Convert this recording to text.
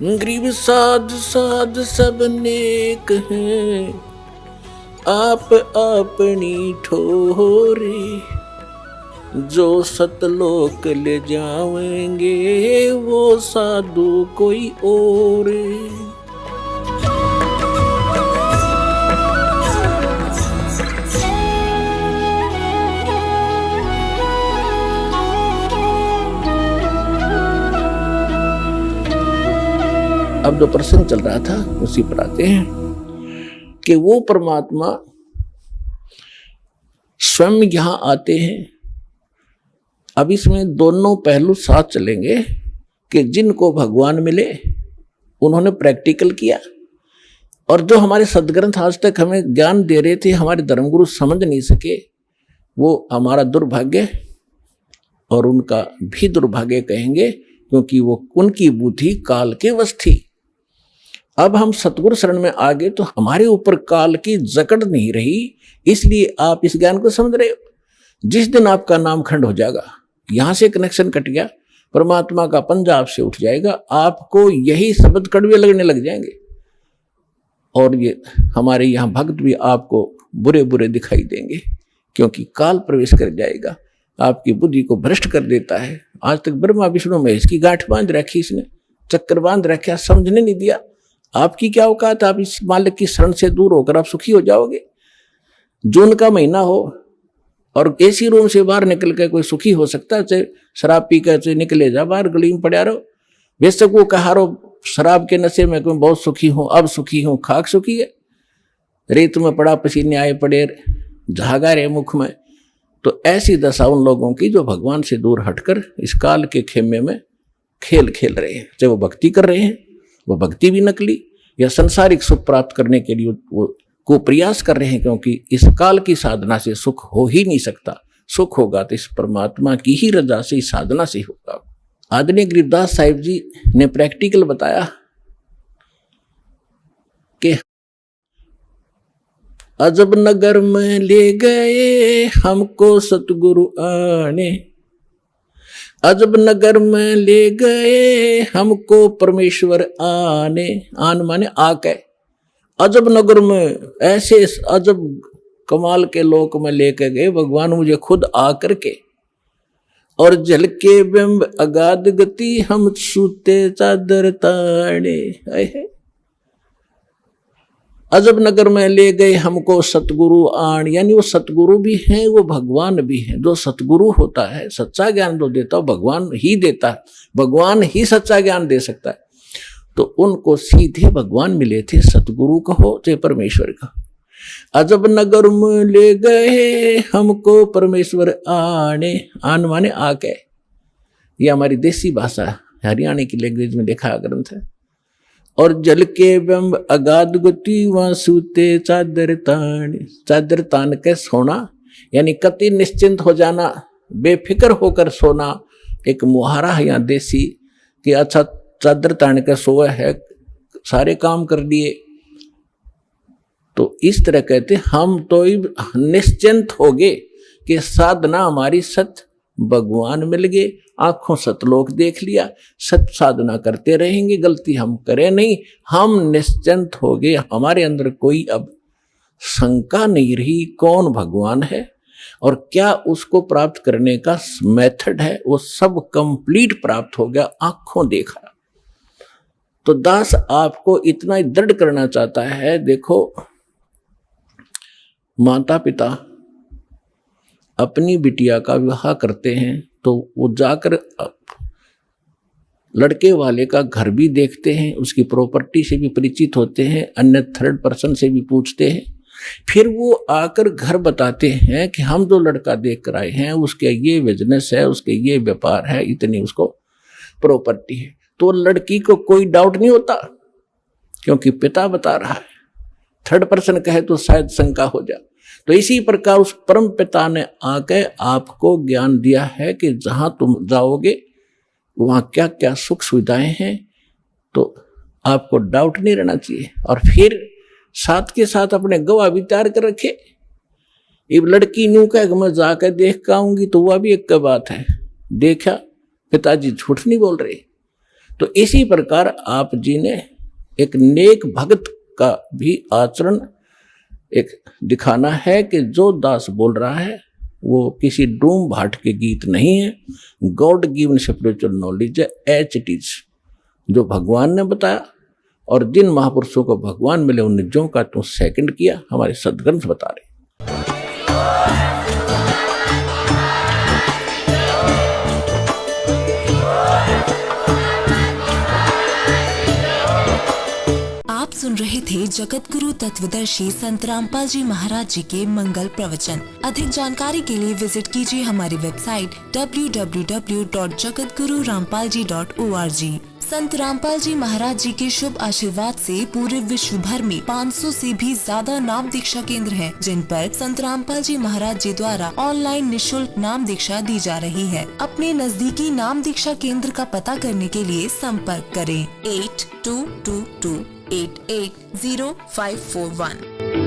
गरीब साध साध सब नेक हैं, आप अपनी ठोरे। जो सतलोक ले जाएंगे वो साधु कोई और। अब जो प्रसंग चल रहा था उसी पर आते हैं कि वो परमात्मा स्वयं यहां आते हैं। अब इसमें दोनों पहलू साथ चलेंगे कि जिनको भगवान मिले उन्होंने प्रैक्टिकल किया, और जो हमारे सदग्रंथ आज तक हमें ज्ञान दे रहे थे, हमारे धर्मगुरु समझ नहीं सके, वो हमारा दुर्भाग्य और उनका भी दुर्भाग्य कहेंगे, क्योंकि वो उनकी बुद्धि काल के वश थी। अब हम सतगुरु शरण में आ गए तो हमारे ऊपर काल की जकड़ नहीं रही, इसलिए आप इस ज्ञान को समझ रहे हो। जिस दिन आपका नाम खंड हो जाएगा, यहां से कनेक्शन कट गया, परमात्मा का पंजा आपसे उठ जाएगा, आपको यही शब्द कड़वे लगने लग जाएंगे, और ये हमारे यहाँ भक्त भी आपको बुरे बुरे दिखाई देंगे, क्योंकि काल प्रवेश कर जाएगा, आपकी बुद्धि को भ्रष्ट कर देता है। आज तक ब्रह्मा विष्णु महेश की गांठ बांध रखी, इसने चक्कर बांध रखा, समझने नहीं दिया। आपकी क्या औकात, आप इस मालिक की शरण से दूर होकर आप सुखी हो जाओगे। जून का महीना हो और एसी रूम से बाहर निकल कर कोई सुखी हो सकता है? चाहे शराब पी कर चाहे निकले जा बाहर गली में पड़ा रहो, बेशक वो कहा रहो शराब के नशे में कोई बहुत सुखी हूं, अब सुखी हूं, खाक सुखी है, रेत में पड़ा पसीने आए पड़े, झागा रहे मुख में। तो ऐसी दशा उन लोगों की जो भगवान से दूर हटकर इस काल के खेमे में खेल खेल रहे हैं। चाहे वो भक्ति कर रहे हैं, वो भक्ति भी नकली, या संसारिक सुख प्राप्त करने के लिए वो को प्रयास कर रहे हैं, क्योंकि इस काल की साधना से सुख हो ही नहीं सकता। सुख होगा तो इस परमात्मा की ही रजा से, इस साधना से होगा। आदरणीय गरीबदास साहिब जी ने प्रैक्टिकल बताया कि अजब नगर में ले गए हमको सतगुरु आने, अजब नगर में ले गए हमको परमेश्वर आने। आन माने आके, अजब नगर में ऐसे अजब कमाल के लोक में लेकर गए भगवान मुझे खुद आकर के, और जल के बिंब अगाध गति हम सूते चादर ताड़े। अजब नगर में ले गए हमको सतगुरु आन, यानी वो सतगुरु भी हैं, वो भगवान भी हैं। जो सतगुरु होता है, सच्चा ज्ञान जो देता है भगवान ही देता है, भगवान ही सच्चा ज्ञान दे सकता है। तो उनको सीधे भगवान मिले थे, सतगुरु कहो चाहे परमेश्वर कहो। अजब नगर में ले गए हमको परमेश्वर आने, आन माने आके, ये हमारी देसी भाषा हरियाणा की लैंग्वेज में लिखा ग्रंथ है। और जल के बिंब अगाध गति वहां सूते चादर तान, चादर तान के सोना, यानी कति निश्चिंत हो जाना, बेफिक्र होकर सोना। एक मुहारा है यहाँ देसी कि अच्छा चादर तान के सोए है, सारे काम कर दिए। तो इस तरह कहते हम तो निश्चिंत हो गए कि साधना हमारी सत भगवान मिल गए, आंखों सतलोक देख लिया, सत साधना करते रहेंगे, गलती हम करें नहीं, हम निश्चिंत हो गए। हमारे अंदर कोई अब शंका नहीं रही कौन भगवान है और क्या उसको प्राप्त करने का मेथड है, वो सब कंप्लीट प्राप्त हो गया, आंखों देखा। तो दास आपको इतना ही दृढ़ करना चाहता है। देखो, माता पिता अपनी बिटिया का विवाह करते हैं तो वो जाकर लड़के वाले का घर भी देखते हैं, उसकी प्रॉपर्टी से भी परिचित होते हैं, अन्य थर्ड पर्सन से भी पूछते हैं। फिर वो आकर घर बताते हैं कि हम जो लड़का देख कर आए हैं उसके ये बिजनेस है, उसके ये व्यापार है, इतनी उसको प्रॉपर्टी है। तो लड़की को कोई डाउट नहीं होता, क्योंकि पिता बता रहा है। थर्ड पर्सन कहे तो शायद शंका हो जाए। तो इसी प्रकार उस परम पिता ने आके आपको ज्ञान दिया है कि जहां तुम जाओगे वहां क्या क्या सुख सुविधाएं हैं, तो आपको डाउट नहीं रहना चाहिए। और फिर साथ के साथ अपने गवाह भी तैयार कर रखे। अब लड़की न्यू कह कि मैं जाकर देख के आऊंगी, तो वह भी एक बात है, देखा पिताजी झूठ नहीं बोल रहे। तो इसी प्रकार आप जी ने एक नेक भक्त का भी आचरण एक दिखाना है कि जो दास बोल रहा है वो किसी डूम भाट के गीत नहीं है, गॉड गिवन स्पिरिचुअल नॉलेज है, एच इट इज, जो भगवान ने बताया। और जिन महापुरुषों को भगवान मिले उन निजों का तो सेकंड किया, हमारे सदग्रंथ बता रहे। आप सुन रहे थे जगत गुरु तत्वदर्शी संत रामपाल जी महाराज जी के मंगल प्रवचन। अधिक जानकारी के लिए विजिट कीजिए हमारी वेबसाइट www.jagatgururampalji.org। संत रामपाल जी महाराज जी के शुभ आशीर्वाद से पूरे विश्व भर में 500 से भी ज्यादा नाम दीक्षा केंद्र हैं, जिन पर संत रामपाल जी महाराज जी द्वारा ऑनलाइन निशुल्क नाम दीक्षा दी जा रही है। अपने नजदीकी नाम दीक्षा केंद्र का पता करने के लिए संपर्क करें 8222880541।